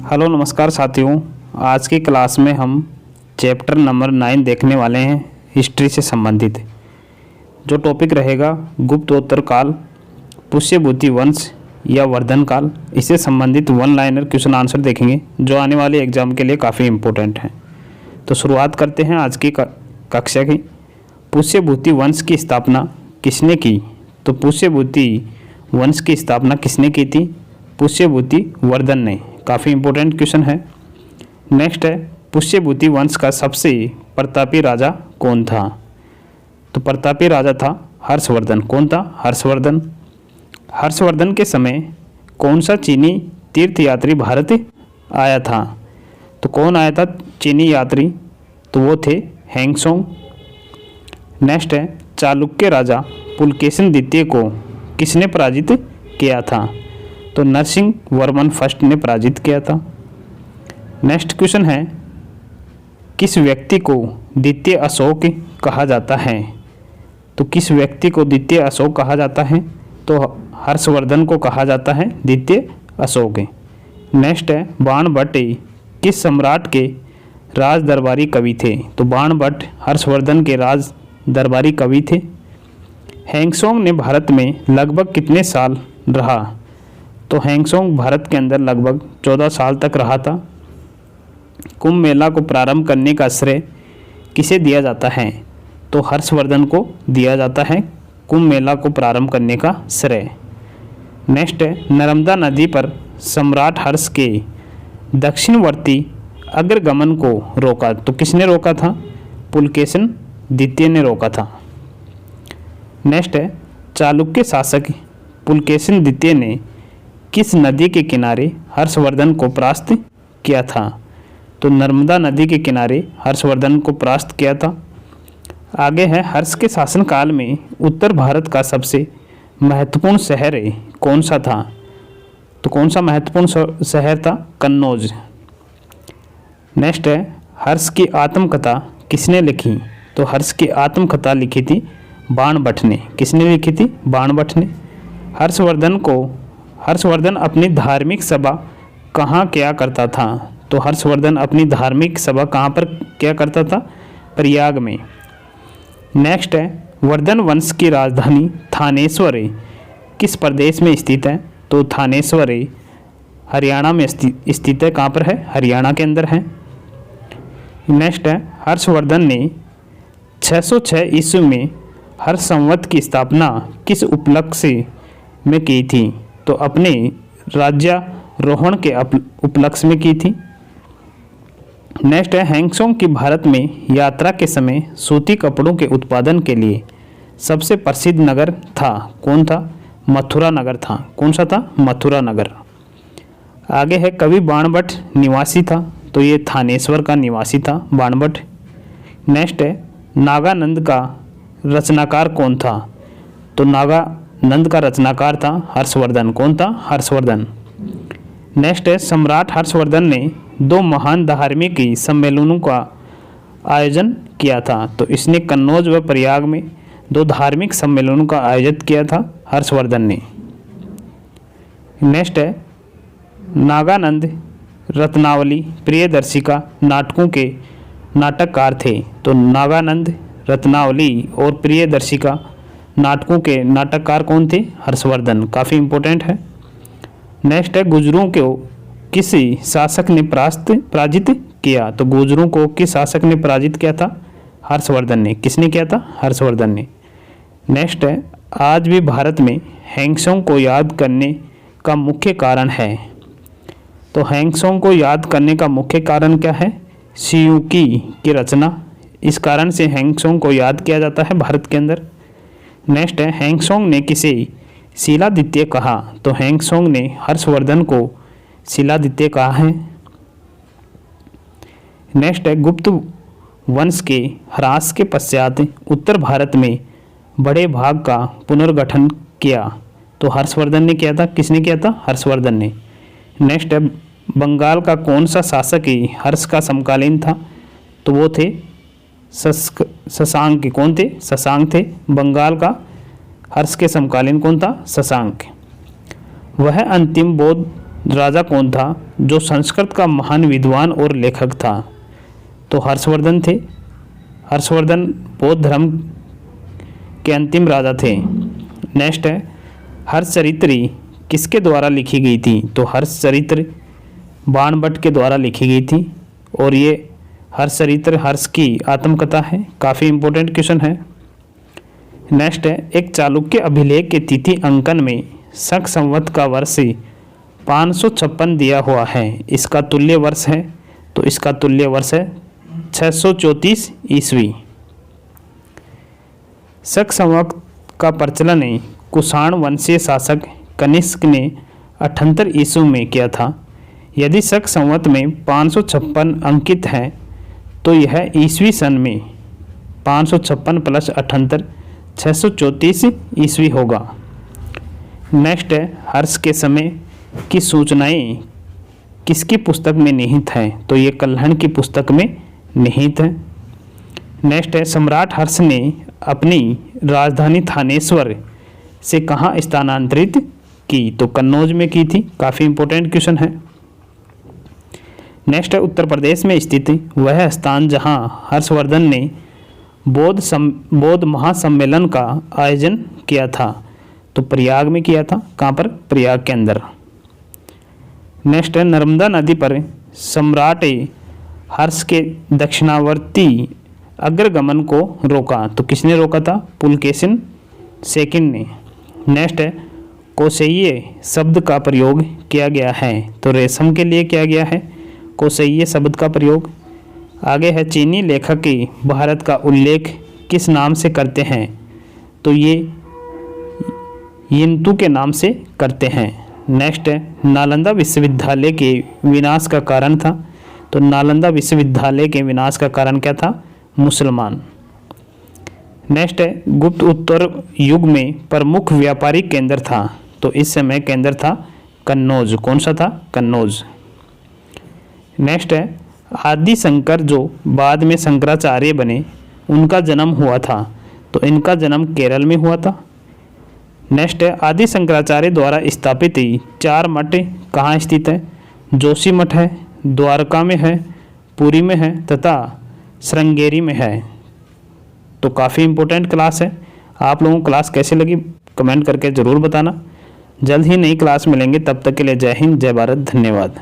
Hello नमस्कार साथियों। आज की क्लास में हम चैप्टर नंबर 9 देखने वाले हैं, हिस्ट्री से संबंधित। जो टॉपिक रहेगा गुप्तोत्तर काल, पुष्यभूति वंश या वर्धन काल, इससे संबंधित वन लाइनर क्वेश्चन आंसर देखेंगे जो आने वाले एग्जाम के लिए काफ़ी इम्पोर्टेंट हैं। तो शुरुआत करते हैं आज की कक्षा की। पुष्यभूति वंश की स्थापना किसने की? तो पुष्यभूति वंश की स्थापना किसने की थी? पुष्यभूति वर्धन ने। काफ़ी इम्पोर्टेंट क्वेश्चन है। नेक्स्ट है, पुष्यभूति वंश का सबसे प्रतापी राजा कौन था? तो प्रतापी राजा था हर्षवर्धन। कौन था? हर्षवर्धन। हर्षवर्धन के समय कौन सा चीनी तीर्थयात्री भारत आया था? तो कौन आया था चीनी यात्री? तो वो थे हैंगसोंग। नेक्स्ट है, चालुक्य राजा पुलकेशिन द्वितीय को किसने पराजित किया था? तो नरसिंह वर्मन फर्स्ट ने पराजित किया था। नेक्स्ट क्वेश्चन है, किस व्यक्ति को द्वितीय अशोक कहा जाता है? तो किस व्यक्ति को द्वितीय अशोक कहा जाता है? तो हर्षवर्धन को कहा जाता है द्वितीय अशोक। नेक्स्ट है, बाणभट्ट किस सम्राट के राज दरबारी कवि थे? तो बाणभट्ट हर्षवर्धन के राज दरबारी कवि थे। हैंगसोंग ने भारत में लगभग कितने साल रहा? तो हैंगसोंग भारत के अंदर लगभग 14 साल तक रहा था। कुंभ मेला को प्रारंभ करने का श्रेय किसे दिया जाता है? तो हर्षवर्धन को दिया जाता है कुंभ मेला को प्रारंभ करने का श्रेय। नेक्स्ट है, नर्मदा नदी पर सम्राट हर्ष के दक्षिणवर्ती अग्रगमन को रोका। तो किसने रोका था? पुलकेशिन द्वितीय ने रोका था। नेक्स्ट है, चालुक्य शासक पुलकेशिन द्वितीय ने किस नदी के किनारे हर्षवर्धन को परास्त किया था? तो नर्मदा नदी के किनारे हर्षवर्धन को परास्त किया था। आगे है, हर्ष के शासनकाल में उत्तर भारत का सबसे महत्वपूर्ण शहर कौन सा था? तो कौन सा महत्वपूर्ण शहर था? कन्नौज। नेक्स्ट है, हर्ष की आत्मकथा किसने लिखी? तो हर्ष की आत्मकथा लिखी थी बाणभट्ट ने। किसने लिखी थी? बाणभट्ट ने। हर्षवर्धन अपनी धार्मिक सभा कहाँ किया करता था? तो हर्षवर्धन अपनी धार्मिक सभा कहाँ पर किया करता था? प्रयाग में। नेक्स्ट है, वर्धन वंश की राजधानी थानेश्वर किस प्रदेश में स्थित है? तो थानेश्वर हरियाणा में स्थित है। कहाँ पर है? हरियाणा के अंदर है। नेक्स्ट है, हर्षवर्धन ने 606 ईस्वी में हर्ष संवत की स्थापना किस उपलक्ष्य में की थी? तो अपने राज्यारोहण के उपलक्ष्य में की थी। नेक्स्ट है, हैंगसोंग की भारत में यात्रा के समय सूती कपड़ों के उत्पादन के लिए सबसे प्रसिद्ध नगर था। कौन था? मथुरा नगर था। कौन सा था? मथुरा नगर। आगे है, कवि बाणभट्ट निवासी था। तो ये थानेश्वर का निवासी था बाणभट्ट। नेक्स्ट है, नागानंद का रचनाकार कौन था? तो नागानंद का रचनाकार था हर्षवर्धन। कौन था? हर्षवर्धन। नेक्स्ट है, सम्राट हर्षवर्धन ने 2 महान धार्मिक सम्मेलनों का आयोजन किया था। तो इसने कन्नौज व प्रयाग में 2 धार्मिक सम्मेलनों का आयोजित किया था हर्षवर्धन ने। नेक्स्ट है, नागानंद रत्नावली प्रियदर्शिका नाटकों के नाटककार थे। तो नागानंद रत्नावली और प्रियदर्शिका नाटकों के नाटककार कौन थे? हर्षवर्धन। काफ़ी इम्पोर्टेंट है। नेक्स्ट है, गुर्जरों को किस शासक ने पराजित किया? तो गुर्जरों को किस शासक ने पराजित किया था? हर्षवर्धन ने। किसने किया था? हर्षवर्धन ने। नेक्स्ट है, आज भी भारत में हैंगसोंग को याद करने का मुख्य कारण है। तो हैंगसोंग को याद करने का मुख्य कारण क्या है? सियूकी की रचना। इस कारण से हैंगसोंग को याद किया जाता है भारत के अंदर। नेक्स्ट है, हैंगसोंग ने किसे शिलादित्य कहा? तो हैंगसोंग ने हर्षवर्धन को शिलादित्य कहा है। नेक्स्ट है, गुप्त वंश के ह्रास के पश्चात उत्तर भारत में बड़े भाग का पुनर्गठन किया। तो हर्षवर्धन ने किया था। किसने किया था? हर्षवर्धन ने। नेक्स्ट है, बंगाल का कौन सा शासक हर्ष का समकालीन था? तो वो थे शशांक। कौन थे? शशांक थे। बंगाल का हर्ष के समकालीन कौन था? शशांक। वह अंतिम बौद्ध राजा कौन था जो संस्कृत का महान विद्वान और लेखक था? तो हर्षवर्धन थे। हर्षवर्धन बौद्ध धर्म के अंतिम राजा थे। नेक्स्ट है, हर्षचरित्री किसके द्वारा लिखी गई थी? तो हर्षचरित्र बाणभट्ट के द्वारा लिखी गई थी और ये हर्षचरित्र हर्ष की आत्मकथा है। काफ़ी इंपॉर्टेंट क्वेश्चन है। नेक्स्ट है, एक चालुक्य अभिलेख के तिथि अंकन में शक संवत का वर्ष 556 दिया हुआ है। इसका तुल्य वर्ष है, तो इसका तुल्य वर्ष है 634 ईस्वी। शक संवत का प्रचलन कुषाण वंशीय शासक कनिष्क ने 78 ईस्वी में किया था। यदि शक संवत में 556 अंकित है तो यह ईस्वी सन में 556 + 78 634 ईस्वी होगा। नेक्स्ट है, हर्ष के समय की सूचनाएं किसकी पुस्तक में निहित हैं? तो ये कल्हण की पुस्तक में निहित है। नेक्स्ट है, सम्राट हर्ष ने अपनी राजधानी थानेश्वर से कहाँ स्थानांतरित की? तो कन्नौज में की थी। काफ़ी इंपॉर्टेंट क्वेश्चन है। नेक्स्ट है, उत्तर प्रदेश में स्थित वह स्थान जहाँ हर्षवर्धन ने बौद्ध महासम्मेलन का आयोजन किया था? तो प्रयाग में किया था। कहाँ पर? प्रयाग के अंदर। नेक्स्ट है, नर्मदा नदी पर सम्राट हर्ष के दक्षिणावर्ती अग्रगमन को रोका? तो किसने रोका था? पुलकेशिन सेकंड ने। नेक्स्ट है, कोशेय शब्द का प्रयोग किया गया है? तो रेशम के लिए किया गया है कोशेय शब्द का प्रयोग। आगे है, चीनी लेखक की भारत का उल्लेख किस नाम से करते हैं? तो ये यिंतु के नाम से करते हैं। नेक्स्ट है, नालंदा विश्वविद्यालय के विनाश का कारण था? तो नालंदा विश्वविद्यालय के विनाश का कारण क्या था? मुसलमान। नेक्स्ट है, गुप्त उत्तर युग में प्रमुख व्यापारिक केंद्र था? तो इस समय केंद्र था कन्नौज। कौन सा था? कन्नौज। नेक्स्ट है, आदि शंकर जो बाद में शंकराचार्य बने उनका जन्म हुआ था? तो इनका जन्म केरल में हुआ था। नेक्स्ट है, आदि शंकराचार्य द्वारा स्थापित 4 मठ कहाँ स्थित है? जोशी मठ है, द्वारका में है, पुरी में है तथा श्रृंगेरी में है। तो काफ़ी इंपॉर्टेंट क्लास है। आप लोगों को क्लास कैसी लगी कमेंट करके ज़रूर बताना। जल्द ही नई क्लास मिलेंगे, तब तक के लिए जय हिंद, जय भारत, धन्यवाद।